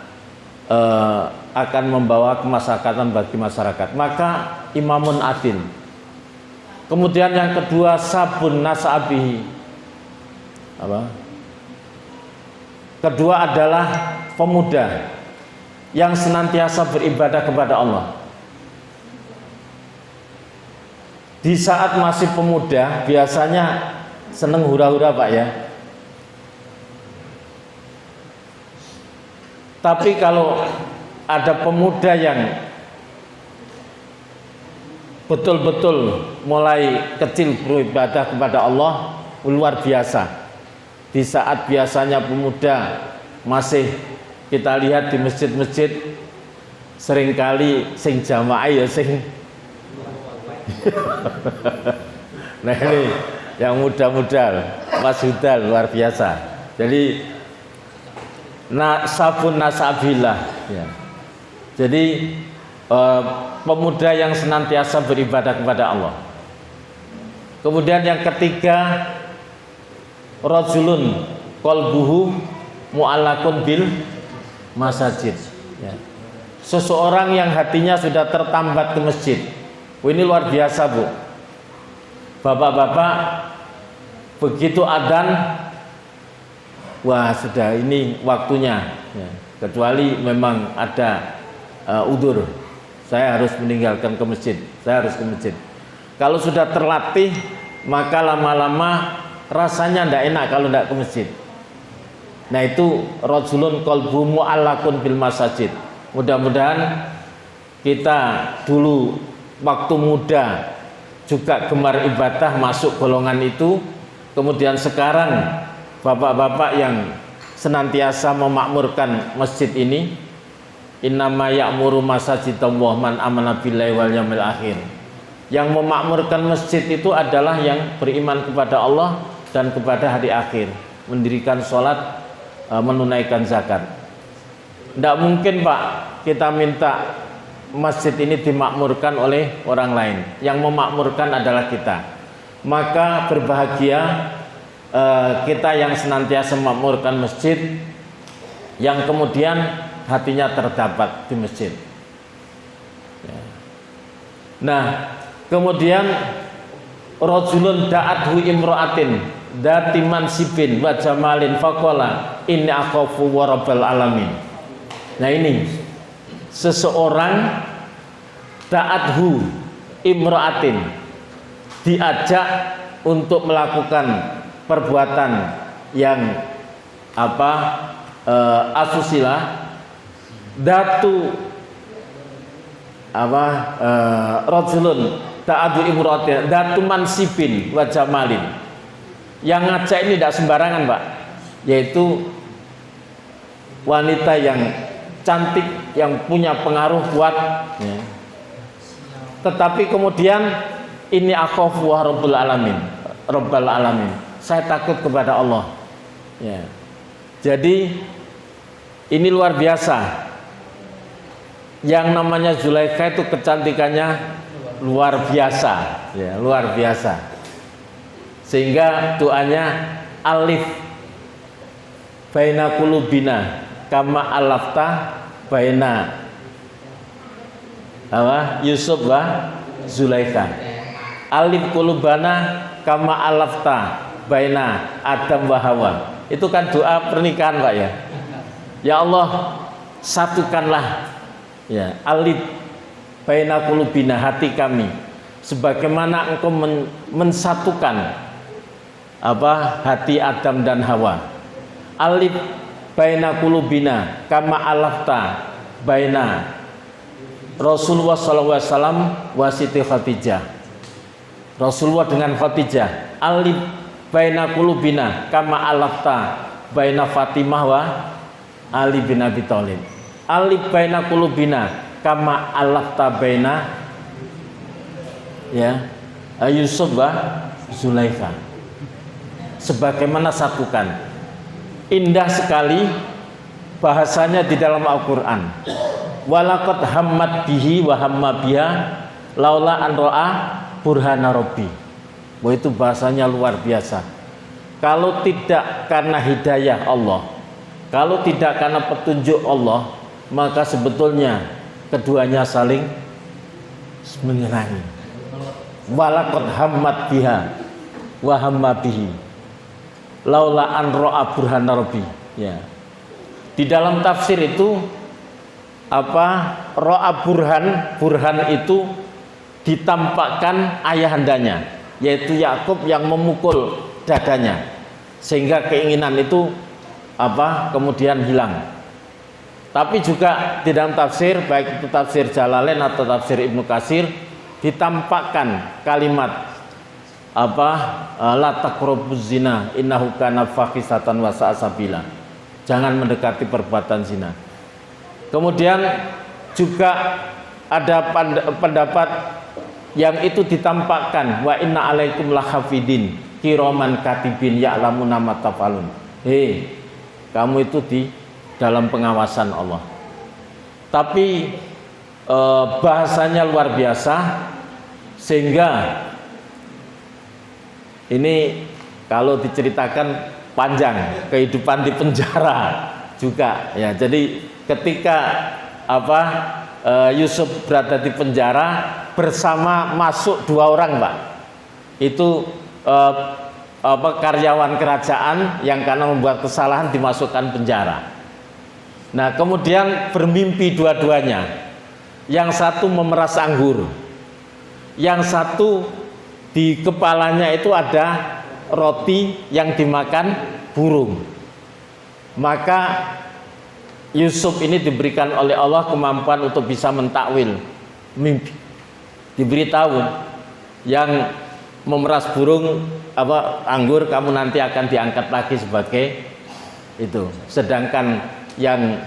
akan membawa kemaslahatan bagi masyarakat. Maka imamun adil. Kemudian yang kedua sabun nasabihi. Kedua adalah pemuda yang senantiasa beribadah kepada Allah. Di saat masih pemuda biasanya seneng hura-hura Pak ya. Tapi kalau ada pemuda yang betul-betul mulai kecil beribadah kepada Allah, luar biasa. Di saat biasanya pemuda masih kita lihat di masjid-masjid seringkali sing jamaah ya sing nah ini yang muda-muda Mas Hudal luar biasa. Jadi sabun nasabillah ya. Jadi pemuda yang senantiasa beribadah kepada Allah. Kemudian yang ketiga rajulun qalbuhu mu'allaqun bil masajid ya. Seseorang yang hatinya sudah tertambat ke masjid. Ini luar biasa Bu. Bapak-bapak begitu adzan, wah sudah ini waktunya ya. Kecuali memang ada udzur, saya harus meninggalkan ke masjid, saya harus ke masjid. Kalau sudah terlatih, maka lama-lama rasanya tidak enak kalau tidak ke masjid. Nah itu rajulun qalbu mu'allaqun bil masajid. Mudah-mudahan kita dulu waktu muda juga gemar ibadah, masuk golongan itu. Kemudian sekarang bapak-bapak yang senantiasa memakmurkan masjid ini, innama ya'muru masajidallah man amana billahi wal yaumil akhir. Yang memakmurkan masjid itu adalah yang beriman kepada Allah dan kepada hari akhir, mendirikan sholat, menunaikan zakat. Tidak mungkin Pak kita minta masjid ini dimakmurkan oleh orang lain. Yang memakmurkan adalah kita. Maka berbahagia kita yang senantiasa memakmurkan masjid, yang kemudian hatinya terdapat di masjid. Nah, kemudian rajulun da'athu imra'atin dati mansibin wa jamalin faqala inni akhafu wa rabbal alamin. Nah ini seseorang da'athu imra'atin, diajak untuk melakukan perbuatan yang asusila, datu rajulun ta'adu imratin datu mansibin wa jamalin. Yang ngajak ini tidak sembarangan, Pak, yaitu wanita yang cantik, yang punya pengaruh kuat, ya. Tetapi kemudian ini akhafu wa rabbul alamin, rabbal alamin, saya takut kepada Allah, ya. Jadi ini luar biasa. Yang namanya Zulaikha itu kecantikannya luar biasa, ya, luar biasa. Sehingga doanya alif baina qulubina kama alafta baina Yusuf wa Zulaikha. Alif qulubana kama alafta baina Adam wa Hawa. Itu kan doa pernikahan, Pak, ya. Ya Allah, satukanlah, ya, alif baina qulubina, hati kami, sebagaimana engkau mensatukan hati Adam dan Hawa. Alif baina qulubina kama alafta baina Rasulullah sallallahu alaihi wasallam wa Siti Khadijah. Rasulullah dengan Khadijah. Alif baina qulubina kama alafta baina Fatimah wa Ali bin Abi Thalib. Alif baina qulubina kama alafta baina, ya, Yusuf wa Zulaikha. Sebagaimana satukan. Indah sekali bahasanya di dalam Al-Qur'an. Walaqad hammat bihi wa hamma biha laula an ra'a burhana rabbi. Wah, itu bahasanya luar biasa. Kalau tidak karena hidayah Allah, kalau tidak karena petunjuk Allah, maka sebetulnya keduanya saling menyerang. Walaqad hammat biha wa hamma bihi laula an ra'a burhana rabbi, ya. Di dalam tafsir itu ra'a burhan itu ditampakkan ayahandanya, yaitu Yakub yang memukul dadanya, sehingga keinginan itu kemudian hilang. Tapi juga di dalam tafsir, baik itu tafsir Jalalain atau tafsir Ibnu Katsir, ditampakkan kalimat la taqrabuz zina innahu kana fahisatan wa sa'a sabila. Jangan mendekati perbuatan zina. Kemudian juga ada pendapat yang itu ditampakkan wa inna alaikum lahafidin kiraman katibin ya'lamuna ma tafalun. Kamu itu di dalam pengawasan Allah. Tapi bahasanya luar biasa, sehingga ini kalau diceritakan panjang kehidupan di penjara juga, ya. Jadi ketika Yusuf berada di penjara bersama masuk 2 orang, Pak. Itu karyawan kerajaan yang karena membuat kesalahan dimasukkan penjara. Nah, kemudian bermimpi dua-duanya. Yang satu memeras anggur, yang satu di kepalanya itu ada roti yang dimakan burung. Maka Yusuf ini diberikan oleh Allah kemampuan untuk bisa mentakwil mimpi. Diberitahu yang memeras burung anggur, kamu nanti akan diangkat lagi sebagai itu. Sedangkan yang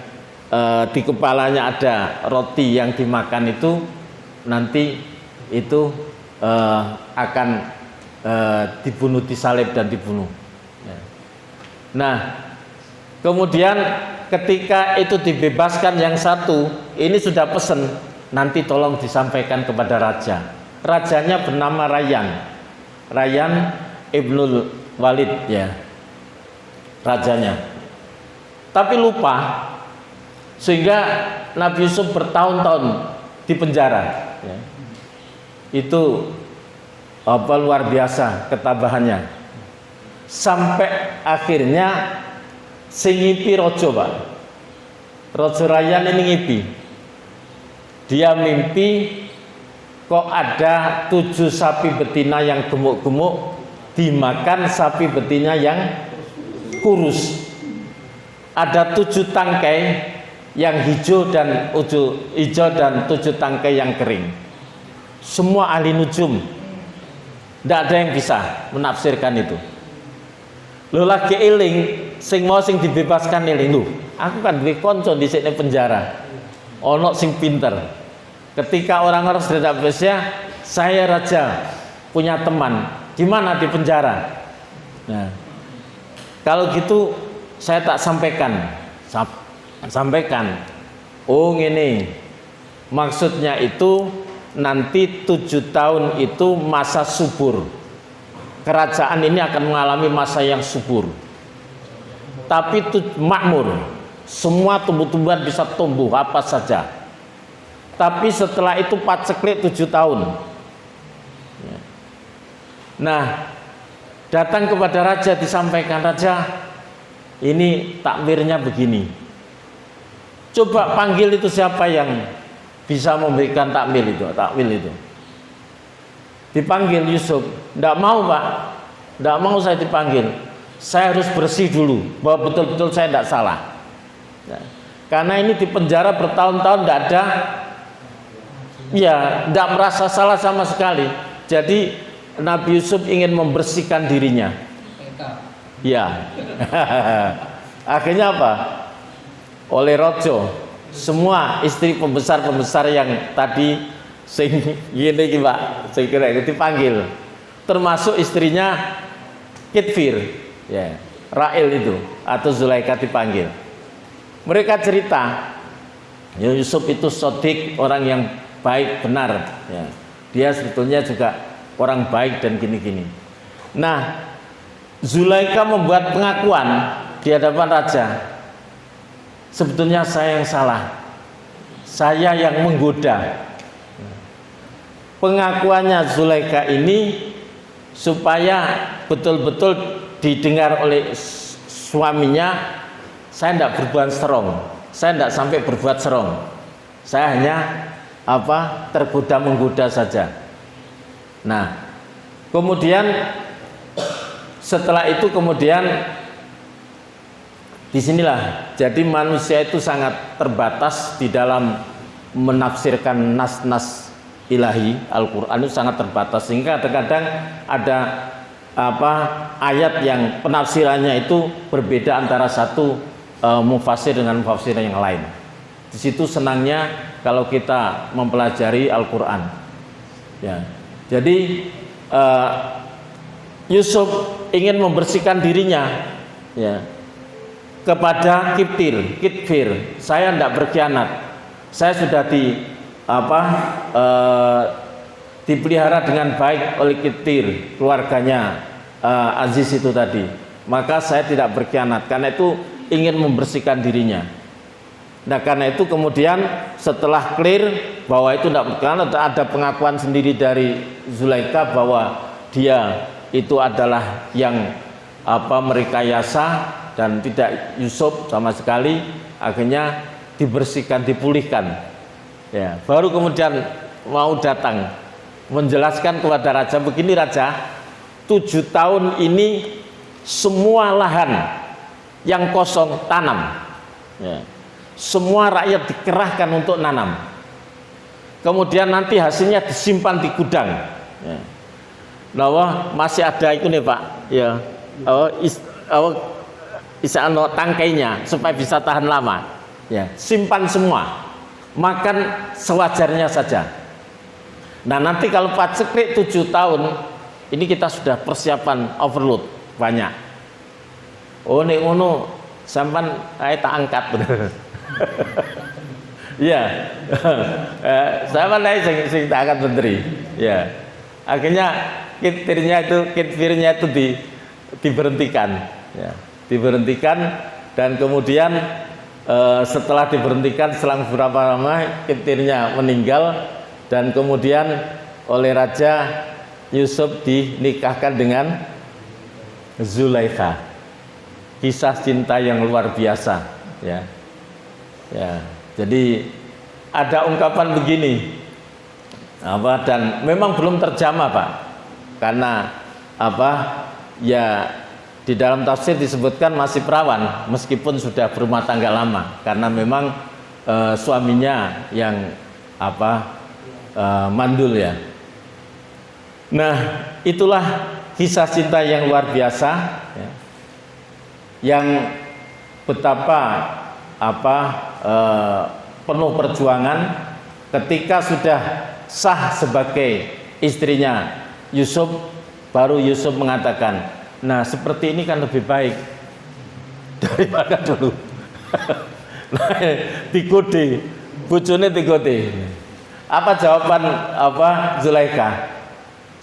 di kepalanya ada roti yang dimakan itu nanti itu akan dibunuh, disalib dan dibunuh. Nah, kemudian ketika itu dibebaskan yang satu, ini sudah pesen, nanti tolong disampaikan kepada raja. Rajanya bernama Rayyan Ibnul Walid, ya, rajanya. Tapi lupa, sehingga Nabi Yusuf bertahun-tahun di penjara, ya. Itu luar biasa ketabahannya, sampai akhirnya sing ngipi rojo, Pak. Rojo Rayyan ini ngipi. Dia mimpi kok ada 7 sapi betina yang gemuk-gemuk dimakan sapi betina yang kurus. Ada 7 tangkai yang hijau dan tujuh tangkai yang kering. Semua ahli nujum, tidak ada yang bisa menafsirkan itu. Lo lagi eling, sing mau sing dibebaskan eling lu. Aku kan duwe konco di sini penjara. Ono sing pinter. Ketika orang-orang sudah bebasnya, saya raja punya teman, gimana di penjara? Nah, kalau gitu saya tak sampaikan. Oh ini maksudnya itu nanti 7 tahun itu masa subur. Kerajaan ini akan mengalami masa yang subur. Tapi itu makmur. Semua tumbuh-tumbuhan bisa tumbuh apa saja. Tapi setelah itu paceklik 7 tahun. Nah, datang kepada raja disampaikan, raja ini takmirnya begini. Coba panggil itu siapa yang bisa memberikan takwil itu. Dipanggil Yusuf, tidak mau Pak, tidak mau saya dipanggil. Saya harus bersih dulu bahwa betul-betul saya tidak salah. Nah, karena ini di penjara bertahun-tahun tidak ada, ya tidak merasa salah sama sekali. Jadi Nabi Yusuf ingin membersihkan dirinya. Ya, akhirnya apa? Oleh rojo, semua istri pembesar yang tadi sing gini Pak, saya kira itu dipanggil, termasuk istrinya Kitfir, ya, Ra'il itu atau Zulaikha dipanggil. Mereka cerita, ya, Yusuf itu sodik, orang yang baik benar, ya. Dia sebetulnya juga orang baik dan gini-gini. Nah, Zulaikha membuat pengakuan di hadapan raja. Sebetulnya saya yang salah, saya yang menggoda. Pengakuannya Zulaikha ini supaya betul-betul didengar oleh suaminya, saya tidak berbuat serong, saya tidak sampai berbuat serong, saya hanya tergoda menggoda saja. Nah, kemudian setelah itu disinilah jadi manusia itu sangat terbatas di dalam menafsirkan nas-nas ilahi. Al-Quran itu sangat terbatas sehingga kadang-kadang ada ayat yang penafsirannya itu berbeda antara satu mufassir dengan mufassir yang lain. Di situ senangnya kalau kita mempelajari Al-Quran, ya. Jadi Yusuf ingin membersihkan dirinya, ya, kepada Kitfir. Saya tidak berkhianat. Saya sudah dipelihara dengan baik oleh Kitfir, keluarganya Aziz itu tadi. Maka saya tidak berkhianat. Karena itu ingin membersihkan dirinya. Nah, karena itu kemudian setelah clear bahwa itu tidak berkhianat, ada pengakuan sendiri dari Zulaikha bahwa dia itu adalah yang merekayasa dan tidak Yusuf sama sekali. Akhirnya dibersihkan, dipulihkan, ya. Baru kemudian mau datang menjelaskan kepada raja, begini raja, 7 tahun ini semua lahan yang kosong tanam, ya. Semua rakyat dikerahkan untuk nanam. Kemudian nanti hasilnya disimpan di gudang, ya. Nah, masih ada itu nih Pak, ya, tangkainya supaya bisa tahan lama, ya. Simpan semua, makan sewajarnya saja. Nah, nanti kalau paceklik 7 tahun ini kita sudah persiapan overload banyak. Oh nek ngono sampan tak angkat. Ya, sama lain sing tak angkat menteri. Ya, akhirnya Kitfirnya itu diberhentikan, ya, diberhentikan dan kemudian setelah diberhentikan selang beberapa lama Kitfirnya meninggal dan kemudian oleh Raja Yusuf dinikahkan dengan Zulaikha. Kisah cinta yang luar biasa, ya. Ya, jadi ada ungkapan begini, dan memang belum terjamah Pak, karena ya di dalam tafsir disebutkan masih perawan meskipun sudah berumah tangga lama, karena memang suaminya yang mandul ya. Nah, itulah kisah cinta yang luar biasa ya, yang betapa penuh perjuangan ketika sudah sah sebagai istrinya Yusuf, baru Yusuf mengatakan, nah seperti ini kan lebih baik daripada dulu. Nah, digode, bojone digode. Apa jawaban Zulaikha?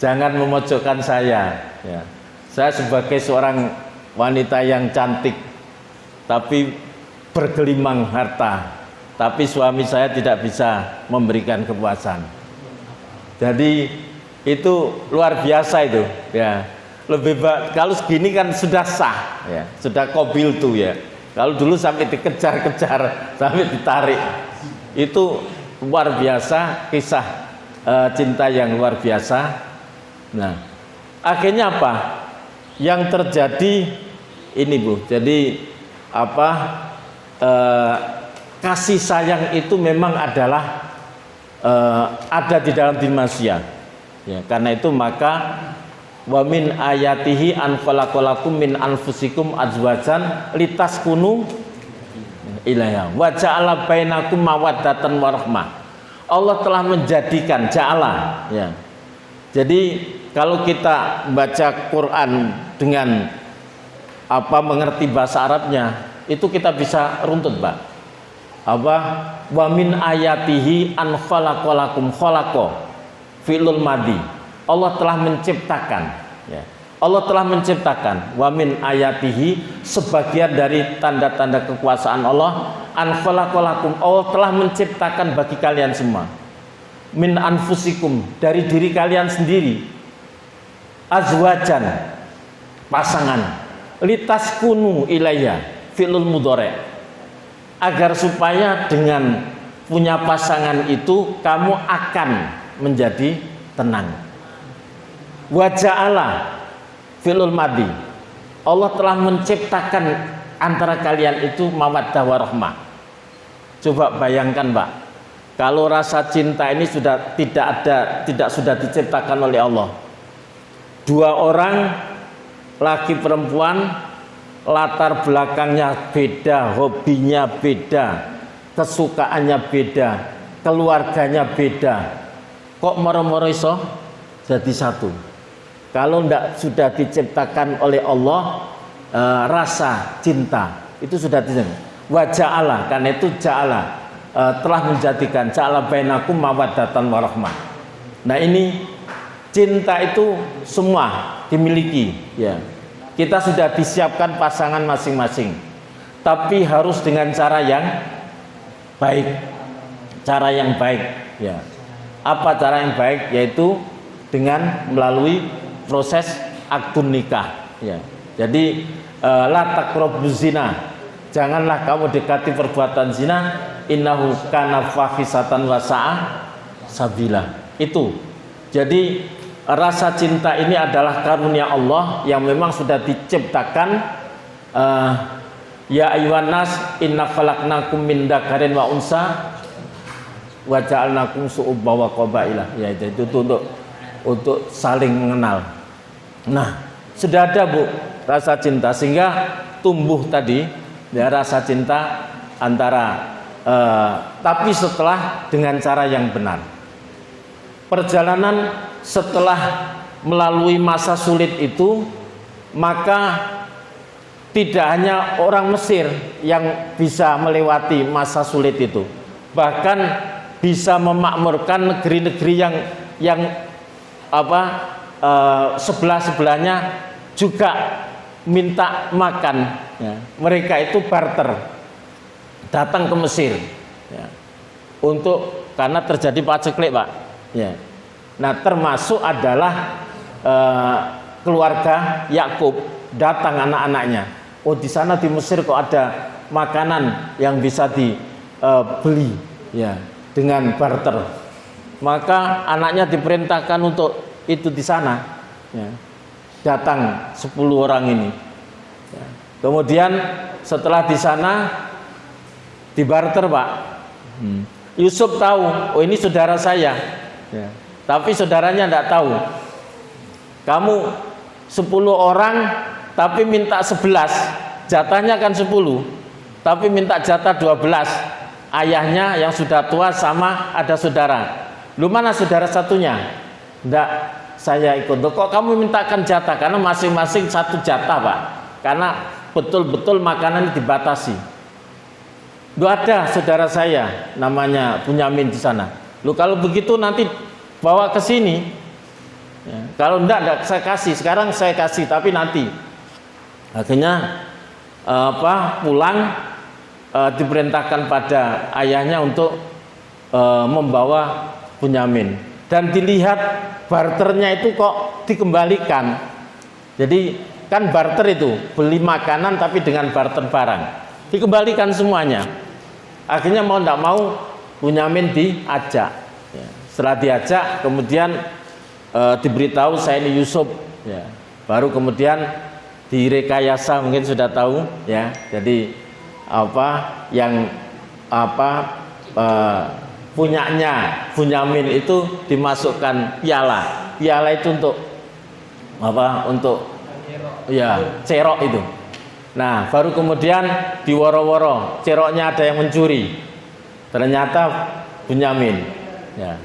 Jangan memojokkan saya ya. Saya sebagai seorang wanita yang cantik tapi bergelimang harta, tapi suami saya tidak bisa memberikan kepuasan. Jadi itu luar biasa itu ya. Kalau segini kan sudah sah ya, sudah qabil tuh ya. Kalau dulu sampai dikejar-kejar, sampai ditarik, itu luar biasa, kisah cinta yang luar biasa. Nah, akhirnya apa yang terjadi ini Bu? Jadi kasih sayang itu memang adalah ada di dalam diri manusia ya, karena itu maka wa min ayatihi an khalaqalakum min anfusikum azwajan litaskunu ilaiha wa ja'ala bainakum mawaddatan warahmah. Allah telah menjadikan ja'ala ya. Jadi kalau kita baca Quran dengan mengerti bahasa Arabnya, itu kita bisa runtut, Pak. Wa min ayatihi an khalaqalakum khalaqa fi'lul madi. Allah telah menciptakan ya. Allah telah menciptakan wa min ayatihi, sebagian dari tanda-tanda kekuasaan Allah, an khalaqalakum, Allah telah menciptakan bagi kalian semua, min anfusikum, dari diri kalian sendiri, azwajan, pasangan, litaskunu ilayya, fi'lul mudhari', agar supaya dengan punya pasangan itu kamu akan menjadi tenang. Wa ja'ala, fi'lul madi, Allah telah menciptakan antara kalian itu mawaddah warahmah. Coba bayangkan Pak, kalau rasa cinta ini sudah tidak sudah diciptakan oleh Allah. Dua orang laki perempuan, latar belakangnya beda, hobinya beda, kesukaannya beda, keluarganya beda, kok moro-moro iso jadi satu? Kalau tidak sudah diciptakan oleh Allah rasa cinta itu sudah diciptakan. Wa ja'ala, karena itu ja'ala telah menjadikan ja'ala bainakum mawaddatan warahmah. Nah ini cinta itu semua dimiliki ya. Kita sudah disiapkan pasangan masing-masing, tapi harus dengan cara yang baik. Cara yang baik ya. Apa cara yang baik? Yaitu dengan melalui proses akdun nikah ya. Jadi la taqrabuz zina, janganlah kamu dekati perbuatan zina, innahu kana fahisatan wa sa'a sabila. Itu. Jadi rasa cinta ini adalah karunia Allah yang memang sudah diciptakan. Ya ayyuhan nas inna khalaqnakum min dzakarin wa unsa wa ja'alnakum syu'uban wa qabaila. Ya itu untuk saling mengenal. Nah, sudah ada Bu rasa cinta, sehingga tumbuh tadi ya rasa cinta antara tapi setelah dengan cara yang benar. Perjalanan setelah melalui masa sulit itu, maka tidak hanya orang Mesir yang bisa melewati masa sulit itu, bahkan bisa memakmurkan negeri-negeri yang sebelah-sebelahnya juga minta makan ya. Mereka itu barter datang ke Mesir ya. Karena terjadi paceklik Pak ya. Nah termasuk adalah keluarga Yakub, datang anak-anaknya, oh di sana di Mesir kok ada makanan yang bisa dibeli ya dengan barter. Maka anaknya diperintahkan untuk itu di sana ya. Datang 10 orang ini ya. Kemudian setelah di sana dibarter Pak, Yusuf tahu, oh ini saudara saya, ya. Tapi saudaranya tidak tahu. Kamu 10 orang tapi minta 11, jatahnya kan 10, tapi minta jatah 12. Ayahnya yang sudah tua sama ada saudara. Lu mana saudara satunya? Tidak, saya ikut. Kok kamu mintakan jatah? Karena masing-masing satu jatah, Pak. Karena betul-betul makanan dibatasi. Lu ada saudara saya namanya Bunyamin di sana. Lu kalau begitu nanti bawa ke sini. Ya, kalau enggak saya kasih. Sekarang saya kasih, tapi nanti. Akhirnya pulang, diperintahkan pada ayahnya untuk membawa Bunyamin. Dan dilihat barternya itu kok dikembalikan. Jadi kan barter itu beli makanan tapi dengan barter barang, dikembalikan semuanya. Akhirnya mau tidak mau Bunyamin diajak. Ya, setelah diajak kemudian diberitahu saya ini Yusuf. Ya, baru kemudian direkayasa, mungkin sudah tahu ya. Jadi punyanya Bunyamin itu dimasukkan piala itu untuk untuk ya cerok itu. Nah baru kemudian diworo-woro, ceroknya ada yang mencuri, ternyata Bunyamin ya.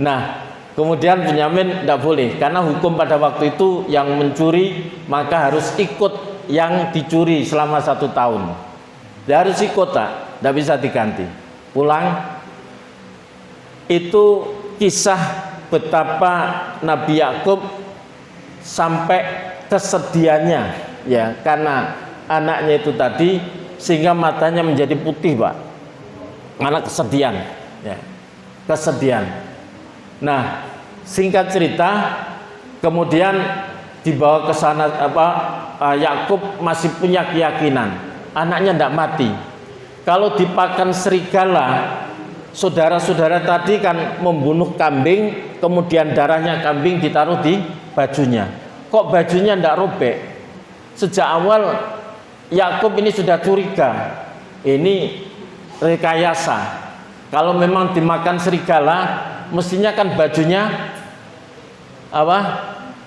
Nah kemudian Bunyamin tidak boleh, karena hukum pada waktu itu yang mencuri maka harus ikut yang dicuri selama 1 tahun. Dia harus ikut, tidak bisa diganti. Pulang. Itu kisah betapa Nabi Yakub sampai kesedihannya ya, karena anaknya itu tadi, sehingga matanya menjadi putih, Pak, karena kesedihan ya, kesedihan. Nah singkat cerita kemudian dibawa ke sana, Yakub masih punya keyakinan anaknya tidak mati. Kalau dipakan serigala, saudara-saudara tadi kan membunuh kambing, kemudian darahnya kambing ditaruh di bajunya. Kok bajunya tidak robek? Sejak awal Yakub ini sudah curiga, ini rekayasa. Kalau memang dimakan serigala, mestinya kan bajunya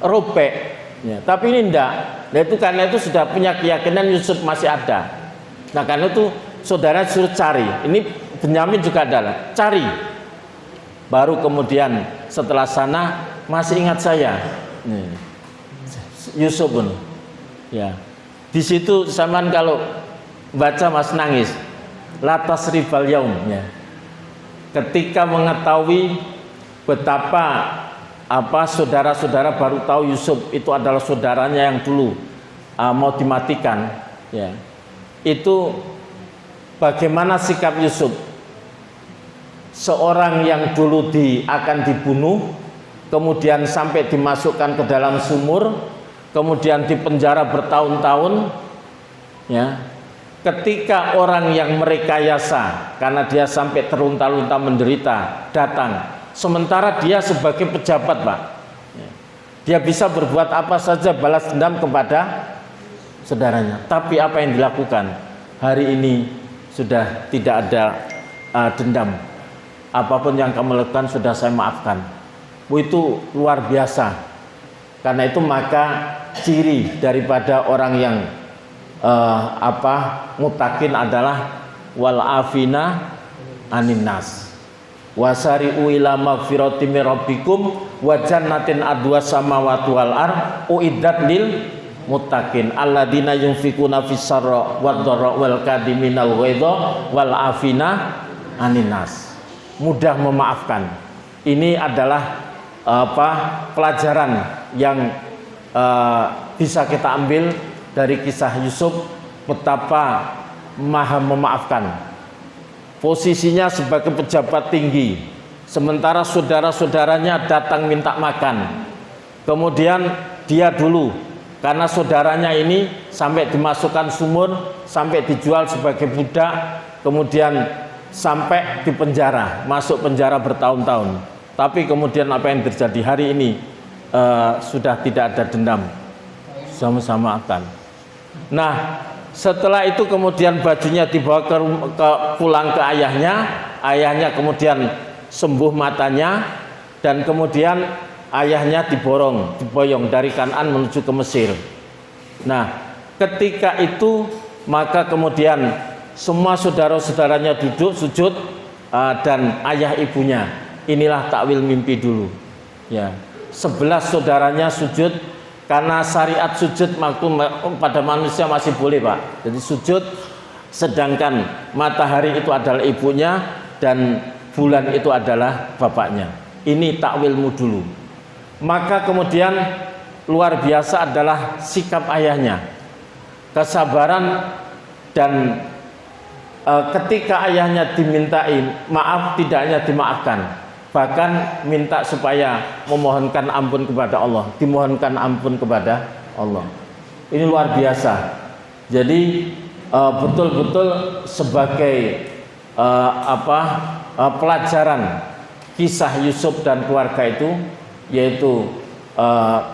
robek. Ya, tapi ini tidak. Nah, itu karena itu sudah punya keyakinan Yusuf masih ada. Nah karena itu saudara suruh cari. Ini Bunyamin juga adalah cari. Baru kemudian setelah sana masih ingat saya, Yusuf pun, ya. Di situ zaman kalau baca mas nangis. Latas ribal yaum, ya. Ketika mengetahui betapa saudara-saudara baru tahu Yusuf itu adalah saudaranya yang dulu mau dimatikan, ya. Itu bagaimana sikap Yusuf? Seorang yang dulu akan dibunuh, kemudian sampai dimasukkan ke dalam sumur, kemudian dipenjara bertahun-tahun, ya. Ketika orang yang merekayasa karena dia sampai terlunta-lunta menderita datang, sementara dia sebagai pejabat, Pak, ya, dia bisa berbuat apa saja, balas dendam kepada saudaranya. Tapi apa yang dilakukan? Hari ini sudah tidak ada dendam. Apapun yang kamu lakukan sudah saya maafkan. Itu luar biasa. Karena itu maka ciri daripada orang yang mutakin adalah wal afina anin nas. Wasari'u ila magfirati mir rabbikum wa jannatin adwa samawati wal ard uiddat lil muttaqin alladzina yunfikuna fis sarra wad dharra wal kadiminal ghaidha wal afina anin nas. Mudah memaafkan. Ini adalah pelajaran yang bisa kita ambil dari kisah Yusuf, betapa maha memaafkan. Posisinya sebagai pejabat tinggi, sementara saudara-saudaranya datang minta makan. Kemudian dia dulu, karena saudaranya ini sampai dimasukkan sumur, sampai dijual sebagai budak, kemudian sampai di penjara, masuk penjara bertahun-tahun. Tapi kemudian apa yang terjadi hari ini? Sudah tidak ada dendam, sama-sama akan. Nah setelah itu kemudian bajunya dibawa pulang ke ayahnya, ayahnya kemudian sembuh matanya, dan kemudian ayahnya diboyong dari Kan'an menuju ke Mesir. Nah, ketika itu maka kemudian semua saudara-saudaranya duduk sujud, dan ayah ibunya. Inilah takwil mimpi dulu. Ya, 11 saudaranya sujud karena syariat sujud waktu pada manusia masih boleh, Pak. Jadi sujud, sedangkan matahari itu adalah ibunya dan bulan itu adalah bapaknya. Ini takwilmu dulu. Maka kemudian luar biasa adalah sikap ayahnya, kesabaran, dan ketika ayahnya dimintai maaf tidak hanya dimaafkan, bahkan minta supaya memohonkan ampun kepada Allah, dimohonkan ampun kepada Allah. Ini luar biasa. Jadi betul-betul sebagai pelajaran kisah Yusuf dan keluarga itu, yaitu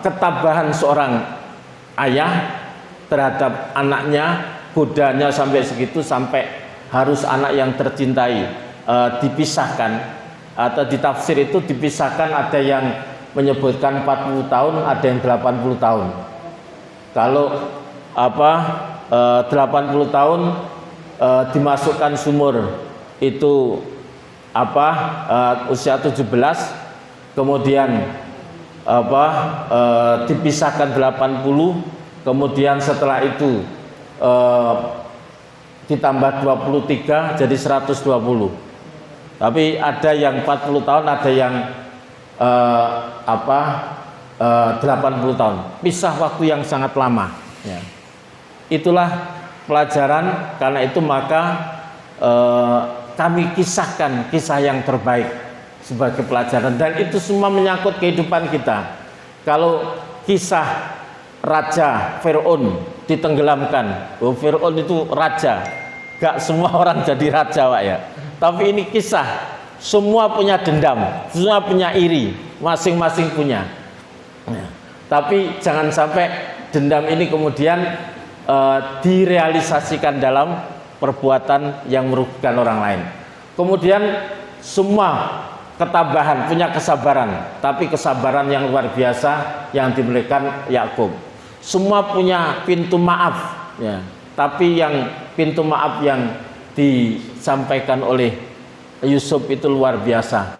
ketabahan seorang ayah terhadap anaknya, godanya sampai segitu, sampai harus anak yang tercintai dipisahkan, atau ditafsir itu dipisahkan, ada yang menyebutkan 40 tahun, ada yang 80 tahun. Kalau 80 tahun dimasukkan sumur itu usia 17, kemudian dipisahkan 80, kemudian setelah itu ditambah 23 jadi 120. Tapi ada yang 40 tahun, ada yang 80 tahun. Pisah waktu yang sangat lama, ya. Itulah pelajaran. Karena itu maka kami kisahkan kisah yang terbaik sebagai pelajaran, dan itu semua menyangkut kehidupan kita. Kalau kisah Raja Fir'aun ditenggelamkan, Fir'aun itu raja, gak semua orang jadi raja, Pak, ya. Tapi ini kisah, semua punya dendam, semua punya iri, masing-masing punya. Tapi jangan sampai dendam ini kemudian direalisasikan dalam perbuatan yang merugikan orang lain. Kemudian semua ketabahan, punya kesabaran, tapi kesabaran yang luar biasa yang dimiliki Yakub. Semua punya pintu maaf, ya. Tapi yang pintu maaf yang disampaikan oleh Yusuf itu luar biasa.